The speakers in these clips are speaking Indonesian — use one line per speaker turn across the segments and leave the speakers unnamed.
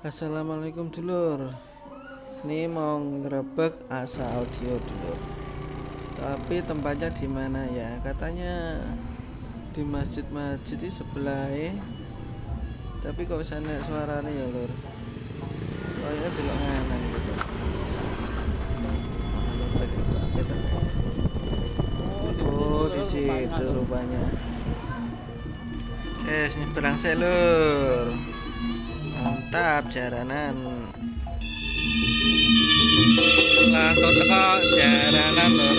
Assalamualaikum dulur. Ini mau ngerebek ASA audio dulur. Tapi tempatnya di mana ya? Katanya di masjid di sebelah. Tapi kok sana suaranya ya lur? Kayaknya belok kanan gitu. Oh di situ rupanya. Nyebrang saya lur. Mantap jaranan. Langsung teko jaranan lur.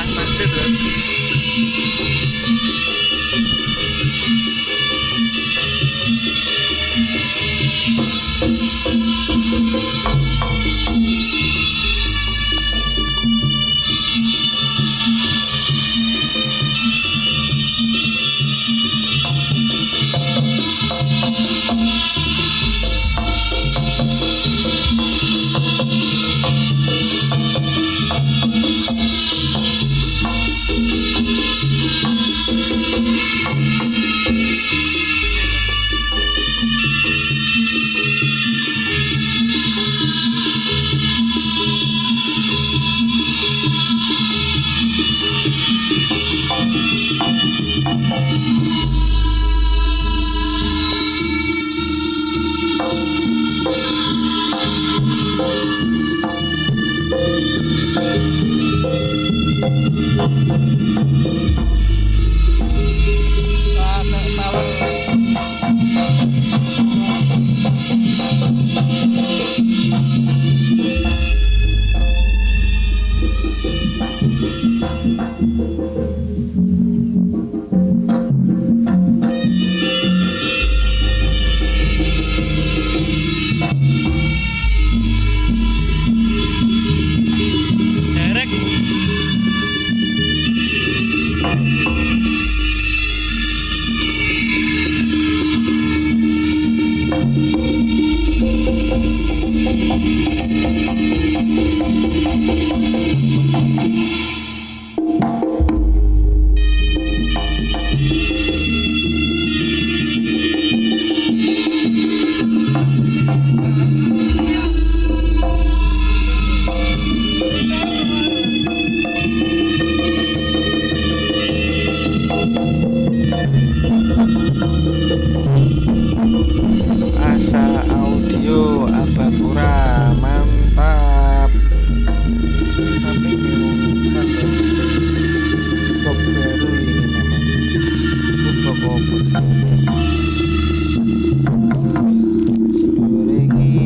Masjid lur. ASA audio Abakura mantap. Sampai jurusan TikTok baru ini memang TikTok opot Sureki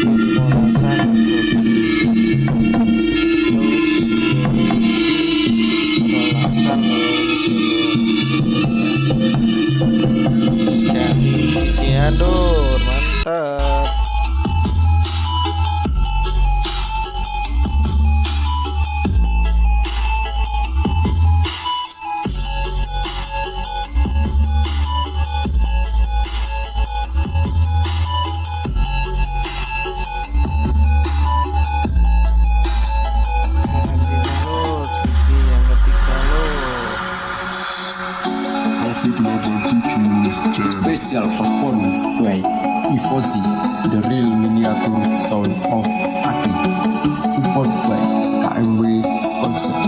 pemolasan terus pemolasan Ciandur mantap.
Special performance by Ivozhi, the real miniature sound of Aki. Support by KMW Concert.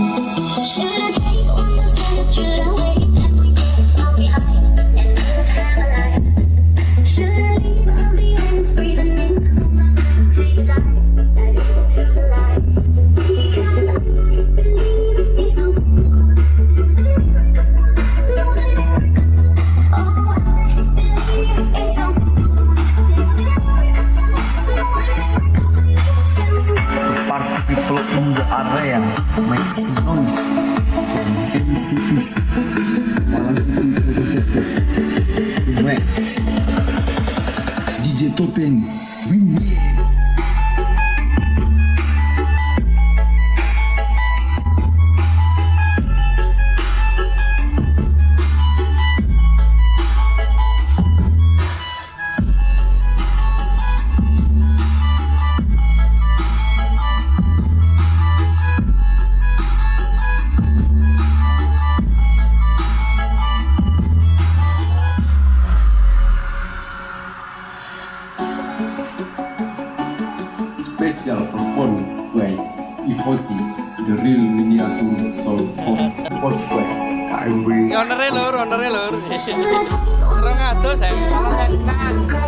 topeng review. Special performance by Ivozhi, the real miniature sound of support by KMW.
Onernya lur. Orang ado sayang.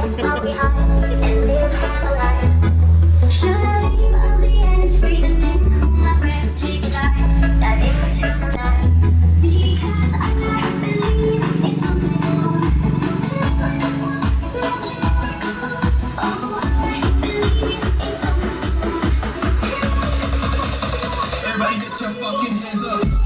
Everybody get your fucking hands up.